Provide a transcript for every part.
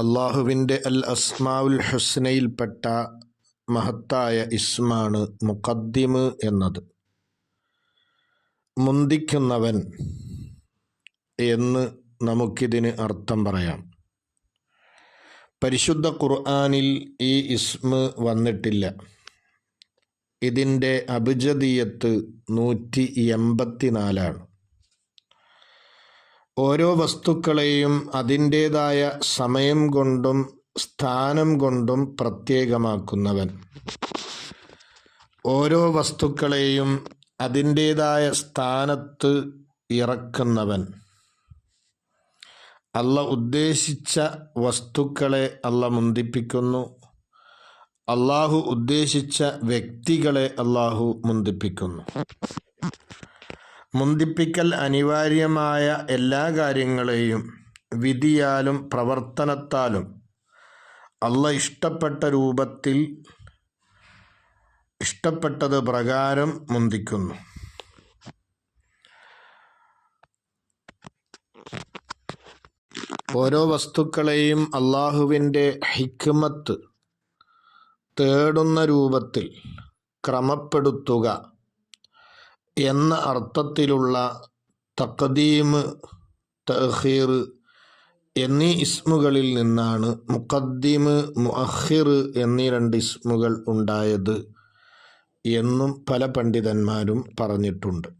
അള്ളാഹുവിൻ്റെ അൽ അസ്മാഉൽ ഹുസ്നയിൽപ്പെട്ട മഹത്തായ ഇസ്മാണ് മുഖദ്ദിമ് എന്നത്. മുന്തിക്കുന്നവൻ എന്ന് നമുക്കിതിന് അർത്ഥം പറയാം. പരിശുദ്ധ ഖുർആനിൽ ഈ ഇസ്മ് വന്നിട്ടില്ല. ഇതിൻ്റെ അബ്ജദിയത്ത് 184 ഓരോ വസ്തുക്കളെയും അതിൻ്റേതായ സമയം കൊണ്ടും സ്ഥാനം കൊണ്ടും പ്രത്യേകമാക്കുന്നവൻ, ഓരോ വസ്തുക്കളെയും അതിൻ്റേതായ സ്ഥാനത്ത് ഇറക്കുന്നവൻ, അള്ള ഉദ്ദേശിച്ച വസ്തുക്കളെ അള്ള മുന്തിപ്പിക്കുന്നു, അള്ളാഹു ഉദ്ദേശിച്ച വ്യക്തികളെ അള്ളാഹു മുന്തിപ്പിക്കുന്നു. മുന്തിപ്പിക്കൽ അനിവാര്യമായ എല്ലാ കാര്യങ്ങളെയും വിധിയാലും പ്രവർത്തനത്താലും അള്ള ഇഷ്ടപ്പെട്ട രൂപത്തിൽ ഇഷ്ടപ്പെട്ടത് പ്രകാരം മുന്തിക്കുന്നു. ഓരോ വസ്തുക്കളെയും അള്ളാഹുവിൻ്റെ ഹിക്മത്ത് തേടുന്ന രൂപത്തിൽ ക്രമപ്പെടുത്തുക എന്ന അർത്ഥത്തിലുള്ള തഖ്ദീം, തഅഖീർ എന്നീ ഇസ്മുകളിൽ നിന്നാണ് മുഖദ്ദിം, മുഅഖിർ എന്നീ 2 ഇസ്മുകൾ ഉണ്ടായത് എന്നും പല പണ്ഡിതന്മാരും പറഞ്ഞിട്ടുണ്ട്.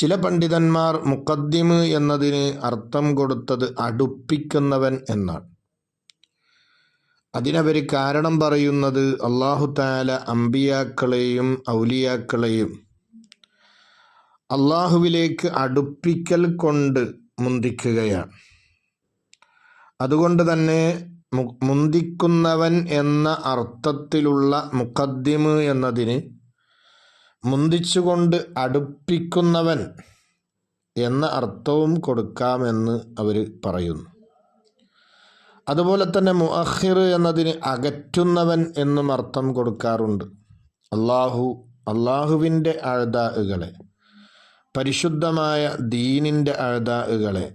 ചില പണ്ഡിതന്മാർ മുഖദ്ദിം എന്നതിന് അർത്ഥം കൊടുത്തത് അടുപ്പിക്കുന്നവൻ എന്നാണ്. അതിനവർ കാരണം പറയുന്നത് അല്ലാഹു തആല അമ്പിയാക്കളെയും ഔലിയാക്കളെയും അള്ളാഹുവിലേക്ക് അടുപ്പിക്കൽ കൊണ്ട് മുന്തിക്കുകയാണ്. അതുകൊണ്ട് തന്നെ മുന്തിക്കുന്നവൻ എന്ന അർത്ഥത്തിലുള്ള മുഖദ്ദിം എന്നതിന് മുന്തിച്ചുകൊണ്ട് അടുപ്പിക്കുന്നവൻ എന്ന അർത്ഥവും കൊടുക്കാമെന്ന് അവർ പറയുന്നു. അതുപോലെ തന്നെ മുഅഖിർ എന്നതിന് അകറ്റുന്നവൻ എന്നും അർത്ഥം കൊടുക്കാറുണ്ട്. അള്ളാഹുവിൻ്റെ അഅദാഅകളെ, പരിശുദ്ധമായ ദീനിൻ്റെ അഅദാഅകളെ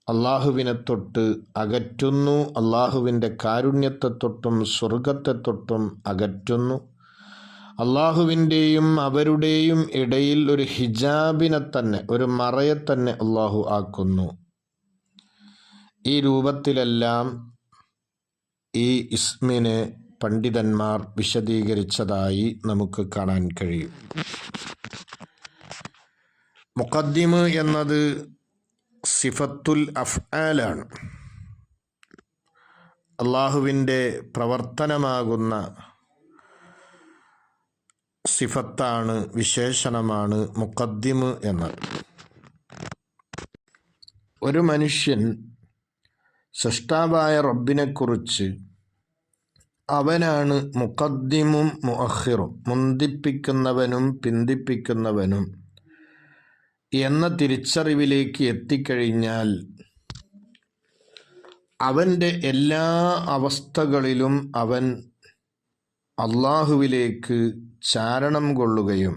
അള്ളാഹുവിനെ തൊട്ട് അകറ്റുന്നു, അള്ളാഹുവിൻ്റെ കാരുണ്യത്തെ തൊട്ടും സ്വർഗത്തെ തൊട്ടും അകറ്റുന്നു. അള്ളാഹുവിൻ്റെയും അവരുടെയും ഇടയിൽ ഒരു ഹിജാബിനെ തന്നെ, ഒരു മറയെ തന്നെ അള്ളാഹു ആക്കുന്നു. ഈ രൂപത്തിലെല്ലാം ഈ ഇസ്മിനെ പണ്ഡിതന്മാർ വിശദീകരിച്ചതായി നമുക്ക് കാണാൻ കഴിയും. മുഖദ്ദിം എന്നത് സിഫത്തുൽ അഫ്ആലാണ്. അള്ളാഹുവിൻ്റെ പ്രവർത്തനമാകുന്ന സിഫത്താണ്, വിശേഷണമാണ് മുഖദ്ദിം എന്നത്. ഒരു മനുഷ്യൻ സൃഷ്ടാവായ റബ്ബിനെക്കുറിച്ച് അവനാണ് മുഖദ്ദിമും മുഅഖിറും, മുന്തിപ്പിക്കുന്നവനും പിന്തിപ്പിക്കുന്നവനും എന്ന തിരിച്ചറിവിലേക്ക് എത്തിക്കഴിഞ്ഞാൽ അവൻ്റെ എല്ലാ അവസ്ഥകളിലും അവൻ അള്ളാഹുവിലേക്ക് ചാരണം കൊള്ളുകയും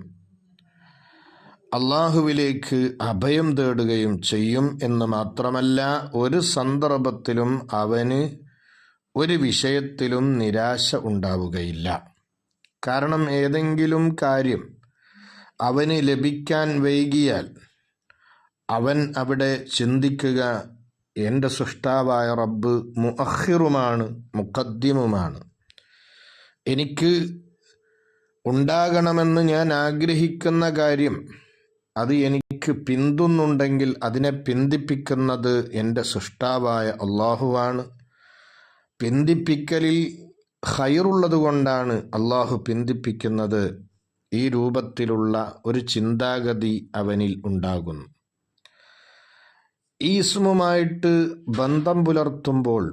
അള്ളാഹുവിലേക്ക് അഭയം തേടുകയും ചെയ്യും എന്ന് മാത്രമല്ല, ഒരു സന്ദർഭത്തിലും അവന് ഒരു വിഷയത്തിലും നിരാശ ഉണ്ടാവുകയില്ല. കാരണം ഏതെങ്കിലും കാര്യം അവന് ലഭിക്കാൻ വൈകിയാൽ അവൻ അവിടെ ചിന്തിക്കുക, എൻ്റെ സൃഷ്ടാവായ റബ്ബ് മുഅഖിറുമാണ്, മുഖദ്ദിമുമാണ്. എനിക്ക് ഉണ്ടാകണമെന്ന് ഞാൻ ആഗ്രഹിക്കുന്ന കാര്യം അത് എനിക്ക് പിന്തുന്നുണ്ടെങ്കിൽ അതിനെ പിന്തിപ്പിക്കുന്നത് എൻ്റെ സൃഷ്ടാവായ അള്ളാഹുവാണ്. പിന്തിപ്പിക്കലിൽ ഖൈറുള്ളത് കൊണ്ടാണ് അള്ളാഹു പിന്തിപ്പിക്കുന്നത്. ഈ രൂപത്തിലുള്ള ഒരു ചിന്താഗതി അവനിൽ ഉണ്ടാകുന്നു. ഈ ഇസ്മുമായിട്ട് ബന്ധം പുലർത്തുമ്പോൾ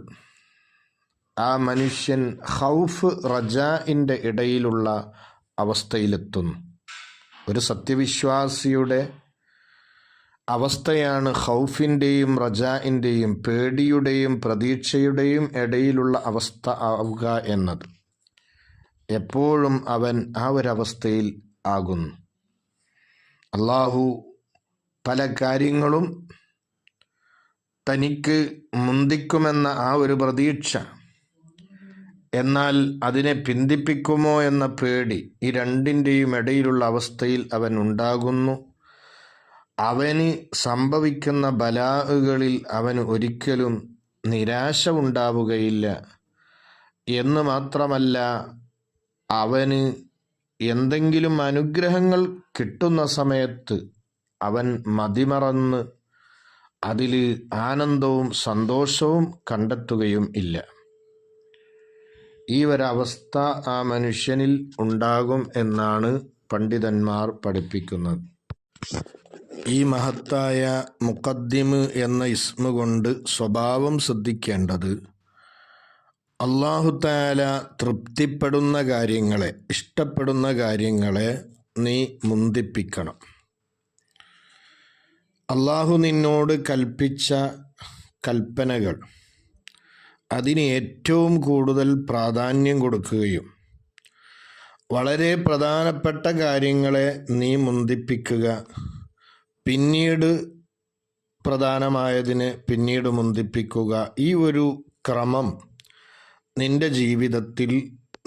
ആ മനുഷ്യൻ ഖൗഫ് റജാഇൻ്റെ ഇടയിലുള്ള അവസ്ഥയിലെത്തുന്നു. ഒരു സത്യവിശ്വാസിയുടെ അവസ്ഥയാണ് ഖൗഫിൻ്റെയും റജാഇൻ്റെയും, പേടിയുടെയും പ്രതീക്ഷയുടെയും ഇടയിലുള്ള അവസ്ഥ ആവുക എന്നത്. എപ്പോഴും അവൻ ആ ഒരവസ്ഥയിൽ ആകുന്നു. അള്ളാഹു പല കാര്യങ്ങളും തനിക്ക് മുന്തിക്കുമെന്ന ആ ഒരു പ്രതീക്ഷ, എന്നാൽ അതിനെ പിന്തിപ്പിക്കുമോ എന്ന പേടി, ഈ രണ്ടിൻ്റെയും ഇടയിലുള്ള അവസ്ഥയിൽ അവൻ ഉണ്ടാകുന്നു. അവന് സംഭവിക്കുന്ന ബലാകളിൽ അവന് ഒരിക്കലും നിരാശ ഉണ്ടാവുകയില്ല എന്ന് മാത്രമല്ല, അവന് എന്തെങ്കിലും അനുഗ്രഹങ്ങൾ കിട്ടുന്ന സമയത്ത് അവൻ മതിമറന്ന് അതിൽ ആനന്ദവും സന്തോഷവും കണ്ടെത്തുകയും ഇല്ല. ഈ ഒരവസ്ഥ ആ മനുഷ്യനിൽ ഉണ്ടാകും എന്നാണ് പണ്ഡിതന്മാർ പഠിപ്പിക്കുന്നത്. ഈ മഹത്തായ മുഖദ്ദിമ് എന്ന ഇസ്മ കൊണ്ട് സ്വഭാവം ശ്രദ്ധിക്കേണ്ടത്, അല്ലാഹു തആല തൃപ്തിപ്പെടുന്ന കാര്യങ്ങളെ, ഇഷ്ടപ്പെടുന്ന കാര്യങ്ങളെ നീ മുന്തിപ്പിക്കണം. അല്ലാഹു നിന്നോട് കൽപ്പിച്ച കൽപ്പനകൾ, അതിന് ഏറ്റവും കൂടുതൽ പ്രാധാന്യം കൊടുക്കുകയും വളരെ പ്രധാനപ്പെട്ട കാര്യങ്ങളെ നീ മുന്തിപ്പിക്കുക, പിന്നീട് പ്രധാനമായതിനെ പിന്നീട് മുന്തിപ്പിക്കുക. ഈ ഒരു ക്രമം നിന്റെ ജീവിതത്തിൽ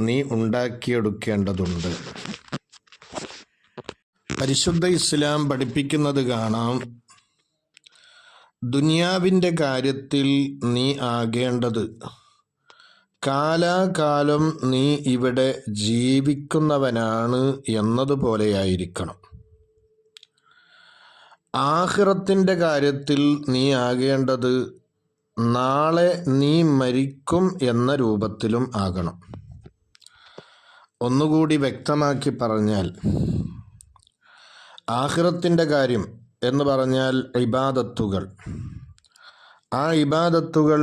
നീ ഉണ്ടാക്കിയെടുക്കേണ്ടതുണ്ട്. പരിശുദ്ധ ഇസ്ലാം പഠിപ്പിക്കുന്നത് കാണാം, ദുനിയാവിൻ്റെ കാര്യത്തിൽ നീ ആകേണ്ടത് കാലാകാലം നീ ഇവിടെ ജീവിക്കുന്നവനാണ് എന്നതുപോലെയായിരിക്കണം. ആഖിറത്തിൻ്റെ കാര്യത്തിൽ നീ ആകേണ്ടത് നാളെ നീ മരിക്കും എന്ന രൂപത്തിലും ആകണം. ഒന്നുകൂടി വ്യക്തമാക്കി പറഞ്ഞാൽ, ആഖിറത്തിൻ്റെ കാര്യം എന്ന് പറഞ്ഞാൽ ഇബാദത്തുകൾ. ആ ഇബാദത്തുകൾ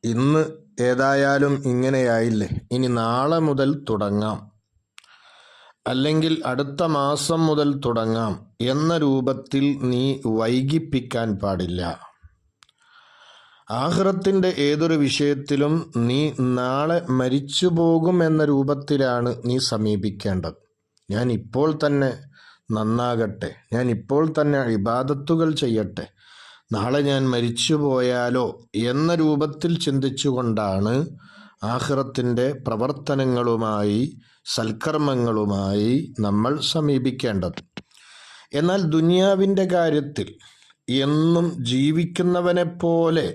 ഇന്ന് ഏതായാലും ഇങ്ങനെയായില്ലേ, ഇനി നാളെ മുതൽ തുടങ്ങാം, അല്ലെങ്കിൽ അടുത്ത മാസം മുതൽ തുടങ്ങാം എന്ന രൂപത്തിൽ നീ വൈകിപ്പിക്കാൻ പാടില്ല. ആഖിറത്തിൻ്റെ ഏതൊരു വിഷയത്തിലും നീ നാളെ മരിച്ചു പോകും എന്ന രൂപത്തിലാണ് നീ സമീപിക്കേണ്ടത്. ഞാൻ ഇപ്പോൾ തന്നെ നന്നാകട്ടെ, ഞാൻ ഇപ്പോൾ തന്നെ ഇബാദത്തുകൾ ചെയ്യട്ടെ, നാളെ ഞാൻ മരിച്ചു പോയാലോ എന്ന രൂപത്തിൽ ചിന്തിച്ചുകൊണ്ടാണ് ആഖിറത്തിൻ്റെ പ്രവർത്തനങ്ങളുമായി, സൽക്കർമ്മങ്ങളുമായി നമ്മൾ സമീപിക്കേണ്ടത്. എന്നാൽ ദുനിയാവിൻ്റെ കാര്യത്തിൽ എന്നും ജീവിക്കുന്നവനെ പോലെ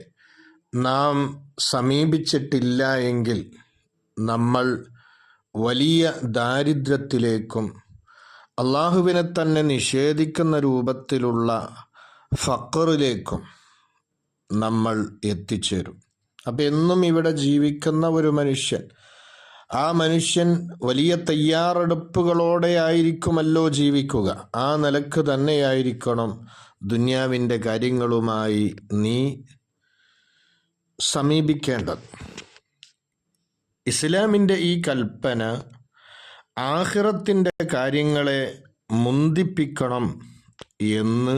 നാം സമീപിച്ചിട്ടില്ല എങ്കിൽ നമ്മൾ വലിയ ദാരിദ്ര്യത്തിലേക്കും അള്ളാഹുവിനെ തന്നെ നിഷേധിക്കുന്ന രൂപത്തിലുള്ള ഫഖറിലേക്കും നമ്മൾ എത്തിച്ചേരും. അപ്പം എന്നും ഇവിടെ ജീവിക്കുന്ന ഒരു മനുഷ്യൻ, ആ മനുഷ്യൻ വലിയ തയ്യാറെടുപ്പുകളോടെ ആയിരിക്കുമല്ലോ ജീവിക്കുക. ആ നിലക്ക് തന്നെയായിരിക്കണം ദുനിയാവിൻ്റെ കാര്യങ്ങളുമായി നീ സമീപിക്കേണ്ടത്. ഇസ്ലാമിൻ്റെ ഈ കൽപ്പന ആഖിറത്തിൻ്റെ കാര്യങ്ങളെ മുന്തിപ്പിക്കണം എന്ന്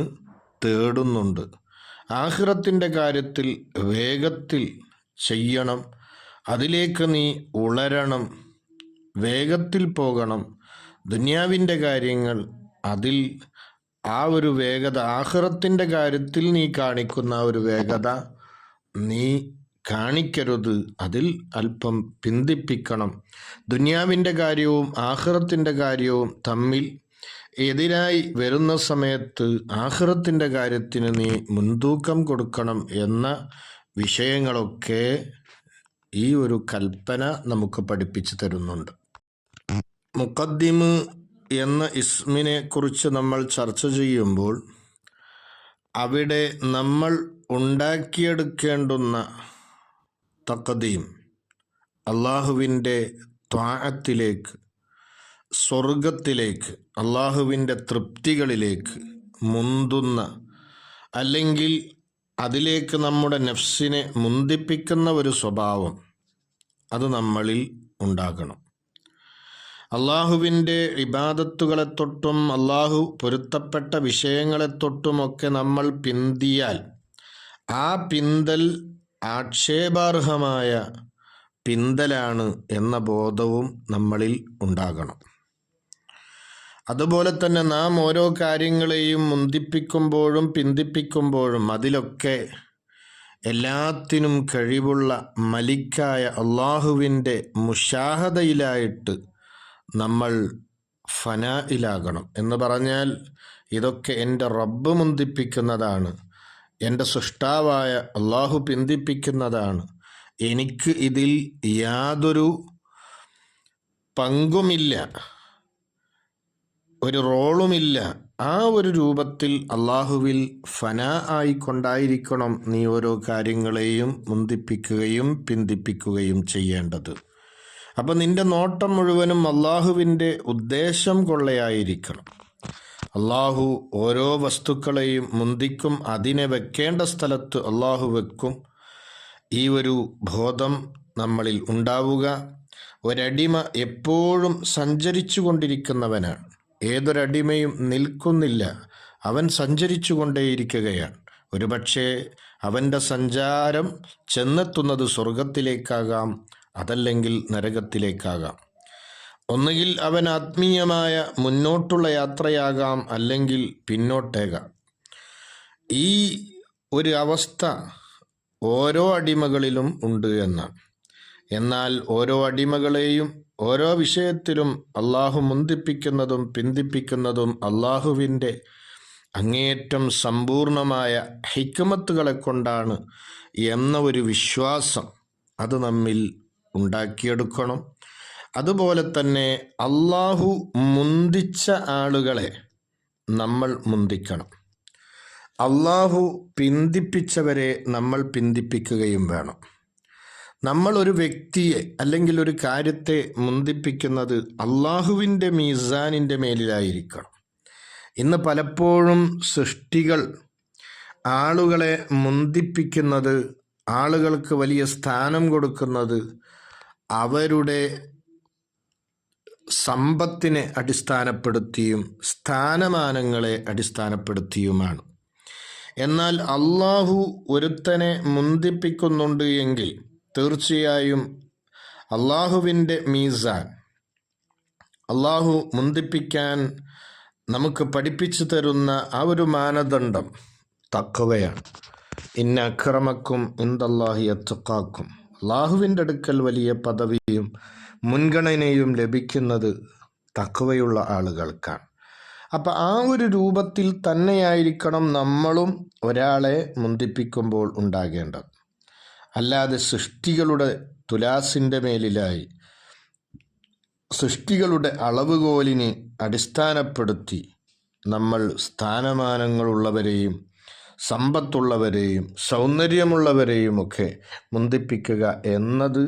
തേടുന്നുണ്ട്. ആഖിറത്തിൻ്റെ കാര്യത്തിൽ വേഗത്തിൽ ചെയ്യണം, അതിലേക്ക് നീ ഉളരണം, വേഗത്തിൽ പോകണം. ദുനിയാവിൻ്റെ കാര്യങ്ങൾ അതിൽ ആ ഒരു വേഗത, ആഖിറത്തിൻ്റെ കാര്യത്തിൽ നീ കാണിക്കുന്ന ഒരു വേഗത നീ കാണിക്കരുത്, അതിൽ അല്പം പിന്തിപ്പിക്കണം. ദുനിയാവിൻ്റെ കാര്യവും ആഖിറത്തിൻ്റെ കാര്യവും തമ്മിൽ എതിരായി വരുന്ന സമയത്ത് ആഖിറത്തിൻ്റെ കാര്യത്തിന് നീ മുൻതൂക്കം കൊടുക്കണം എന്ന വിഷയങ്ങളൊക്കെ ഈ ഒരു കൽപ്പന നമുക്ക് പഠിപ്പിച്ചു തരുന്നുണ്ട്. മുഖദ്ദിമ് എന്ന ഇസ്മിനെ കുറിച്ച് നമ്മൾ ചർച്ച ചെയ്യുമ്പോൾ അവിടെ നമ്മൾ ഉണ്ടാക്കിയെടുക്കേണ്ടുന്ന തഖദീം, അള്ളാഹുവിൻ്റെ ത്വാഅത്തിലേക്ക്, സ്വർഗത്തിലേക്ക്, അള്ളാഹുവിൻ്റെ തൃപ്തികളിലേക്ക് മുന്തുന്ന, അല്ലെങ്കിൽ അതിലേക്ക് നമ്മുടെ നഫ്സിനെ മുന്തിപ്പിക്കുന്ന ഒരു സ്വഭാവം അത് നമ്മളിൽ ഉണ്ടാകണം. അള്ളാഹുവിൻ്റെ ഇബാദത്തുകളെ തൊട്ടും അള്ളാഹു പൊരുത്തപ്പെട്ട വിഷയങ്ങളെ തൊട്ടുമൊക്കെ നമ്മൾ പിന്തിയാൽ ആ പിന്തൽ ആക്ഷേപാർഹമായ പിന്തലാണ് എന്ന ബോധവും നമ്മളിൽ ഉണ്ടാകണം. അതുപോലെ തന്നെ നാം ഓരോ കാര്യങ്ങളെയും മുന്തിപ്പിക്കുമ്പോഴും പിന്തിപ്പിക്കുമ്പോഴും അതിലൊക്കെ എല്ലാത്തിനും കഴിവുള്ള മലിക്കായ അള്ളാഹുവിൻ്റെ മുശാഹദയിലായിട്ട് നമ്മൾ ഫനായിലാകണം. എന്ന് പറഞ്ഞാൽ ഇതൊക്കെ എൻ്റെ റബ്ബ് മുന്തിപ്പിക്കുന്നതാണ്, എൻ്റെ സൃഷ്ടാവായ അള്ളാഹു പിന്തിപ്പിക്കുന്നതാണ്, എനിക്ക് ഇതിൽ യാതൊരു പങ്കുമില്ല, ഒരു റോളുമില്ല. ആ ഒരു രൂപത്തിൽ അള്ളാഹുവിൽ ഫനാ ആയിക്കൊണ്ടായിരിക്കണം നീ ഓരോ കാര്യങ്ങളെയും മുന്തിപ്പിക്കുകയും പിന്തിപ്പിക്കുകയും ചെയ്യേണ്ടത്. അപ്പം നിന്റെ നോട്ടം മുഴുവനും അള്ളാഹുവിൻ്റെ ഉദ്ദേശം കൊള്ളയായിരിക്കണം. അള്ളാഹു ഓരോ വസ്തുക്കളെയും മുന്തിക്കും, അതിനെ വെക്കേണ്ട സ്ഥലത്ത് അള്ളാഹു വെക്കും. ഈ ഒരു ബോധം നമ്മളിൽ ഉണ്ടാവുക. ഒരടിമ എപ്പോഴും സഞ്ചരിച്ചു കൊണ്ടിരിക്കുന്നവനാണ്. ഏതൊരടിമയും നിൽക്കുന്നില്ല, അവൻ സഞ്ചരിച്ചു കൊണ്ടേയിരിക്കുകയാണ്. ഒരുപക്ഷെ അവൻ്റെ സഞ്ചാരം ചെന്നെത്തുന്നത് സ്വർഗത്തിലേക്കാകാം, അതല്ലെങ്കിൽ നരകത്തിലേക്കാകാം. ഒന്നുകിൽ അവൻ ആത്മീയമായ മുന്നോട്ടുള്ള യാത്രയാകാം, അല്ലെങ്കിൽ പിന്നോട്ടേകാം. ഈ ഒരു അവസ്ഥ ഓരോ അടിമകളിലും ഉണ്ട് എന്നാണ്. എന്നാൽ ഓരോ അടിമകളെയും ഓരോ വിഷയത്തിലും അള്ളാഹു മുന്തിപ്പിക്കുന്നതും പിന്തിപ്പിക്കുന്നതും അള്ളാഹുവിൻ്റെ അങ്ങേയറ്റം സമ്പൂർണമായ ഹിക്മത്തുകളെ കൊണ്ടാണ് എന്ന ഒരു വിശ്വാസം അത് നമ്മിൽ ഉണ്ടാക്കിയെടുക്കണം. അതുപോലെ തന്നെ അള്ളാഹു മുന്തിച്ച ആളുകളെ നമ്മൾ മുന്തിക്കണം. അള്ളാഹു പിന്തിപ്പിച്ചവരെ നമ്മൾ പിന്തിപ്പിക്കുകയും വേണം. നമ്മൾ ഒരു വ്യക്തിയെ അല്ലെങ്കിൽ ഒരു കാര്യത്തെ മുന്തിപ്പിക്കുന്നത് അള്ളാഹുവിൻ്റെ മീസാനിൻ്റെ മേലിലായിരിക്കണം. ഇന്ന് പലപ്പോഴും സൃഷ്ടികൾ ആളുകളെ മുന്തിപ്പിക്കുന്നത്, ആളുകൾക്ക് വലിയ സ്ഥാനം കൊടുക്കുന്നത് അവരുടെ സമ്പത്തിനെ അടിസ്ഥാനപ്പെടുത്തിയും സ്ഥാനമാനങ്ങളെ അടിസ്ഥാനപ്പെടുത്തിയുമാണ്. എന്നാൽ അള്ളാഹു ഒരുത്തനെ മുന്തിപ്പിക്കുന്നുണ്ട് എങ്കിൽ തീർച്ചയായും അള്ളാഹുവിൻ്റെ മീസാൻ, അള്ളാഹു മുന്തിപ്പിക്കാൻ നമുക്ക് പഠിപ്പിച്ചു തരുന്ന ആ ഒരു മാനദണ്ഡം തഖ്വയാണ്. ഇന്ന അക്രമക്കും ഇൻദല്ലാഹി അത്ഖാക്കും. അള്ളാഹുവിൻ്റെ അടുക്കൽ വലിയ പദവിയും മുൻഗണനയും ലഭിക്കുന്നത് തഖ്വയുള്ള ആളുകൾക്കാണ്. അപ്പം ആ ഒരു രൂപത്തിൽ തന്നെയായിരിക്കണം നമ്മളും ഒരാളെ മുന്തിപ്പിക്കുമ്പോൾ ഉണ്ടാകേണ്ടത്. അല്ലാതെ സൃഷ്ടികളുടെ തുലാസിൻ്റെ മേലിലായി, സൃഷ്ടികളുടെ അളവുകോലിനെ അടിസ്ഥാനപ്പെടുത്തി നമ്മൾ സ്ഥാനമാനങ്ങളുള്ളവരെയും സമ്പത്തുള്ളവരെയും സൗന്ദര്യമുള്ളവരെയുമൊക്കെ മുന്തിപ്പിക്കുക എന്നത്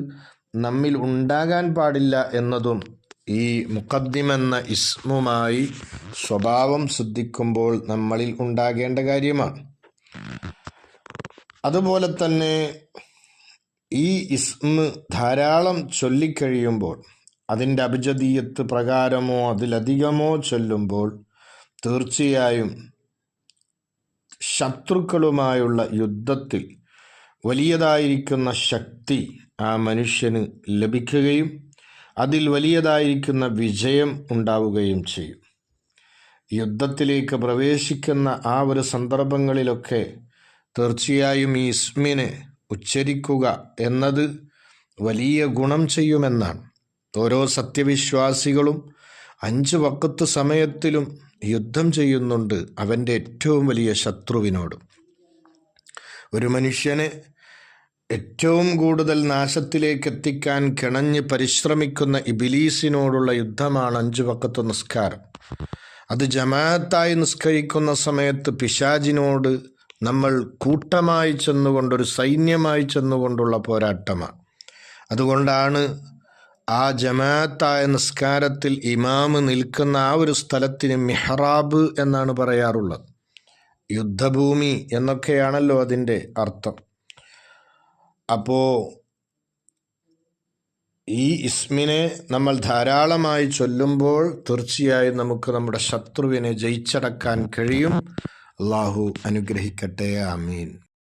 നമ്മിൽ ഉണ്ടാകാൻ പാടില്ല എന്നതും ഈ മുഖദ്ദിമെന്ന ഇസ്മുമായി സ്വഭാവം സിദ്ധിക്കുമ്പോൾ നമ്മളിൽ ഉണ്ടാകേണ്ട കാര്യമാണ്. അതുപോലെ തന്നെ ഈ ഇസ്മ് ധാരാളം ചൊല്ലിക്കഴിയുമ്പോൾ, അതിൻ്റെ അബ്ജദീയത്ത് പ്രകാരമോ അതിലധികമോ ചൊല്ലുമ്പോൾ തീർച്ചയായും ശത്രുക്കളുമായുള്ള യുദ്ധത്തിൽ വലിയതായിരിക്കുന്ന ശക്തി ആ മനുഷ്യന് ലഭിക്കുകയും അതിൽ വലിയതായിരിക്കുന്ന വിജയം ഉണ്ടാവുകയും ചെയ്യും. യുദ്ധത്തിലേക്ക് പ്രവേശിക്കുന്ന ആ ഒരു സന്ദർഭങ്ങളിലൊക്കെ തീർച്ചയായും ഈ ഇസ്മിനെ ഉച്ചരിക്കുക എന്നത് വലിയ ഗുണം ചെയ്യുമെന്നാണ്. ഓരോ സത്യവിശ്വാസികളും 5 വഖത്ത് സമയത്തിലും യുദ്ധം ചെയ്യുന്നുണ്ട് അവൻ്റെ ഏറ്റവും വലിയ ശത്രുവിനോട്. ഒരു മനുഷ്യനെ ഏറ്റവും കൂടുതൽ നാശത്തിലേക്ക് എത്തിക്കാൻ കിണഞ്ഞ് പരിശ്രമിക്കുന്ന ഇബിലീസിനോടുള്ള യുദ്ധമാണ് 5 വഖത്ത് നിസ്കാരം. അത് ജമാഅത്തായി നിസ്കരിക്കുന്ന സമയത്ത് പിശാചിനോട് നമ്മൾ കൂട്ടമായി ചെന്നുകൊണ്ടൊരു സൈന്യമായി ചെന്നുകൊണ്ടുള്ള പോരാട്ടമാണ്. അതുകൊണ്ടാണ് ആ ജമാഅത്തായ നിസ്കാരത്തിൽ ഇമാമ് നിൽക്കുന്ന ആ ഒരു സ്ഥലത്തിന് മിഹ്റാബ് എന്നാണ് പറയാറുള്ളത്. യുദ്ധഭൂമി എന്നൊക്കെയാണല്ലോ അതിൻ്റെ അർത്ഥം. അപ്പോൾ ഈ ഇസ്മിനെ നമ്മൾ ധാരാളമായി ചൊല്ലുമ്പോൾ തീർച്ചയായും നമുക്ക് നമ്മുടെ ശത്രുവിനെ ജയിച്ചടക്കാൻ കഴിയും. അള്ളാഹു അനുഗ്രഹിക്കട്ടെ. ആമീൻ.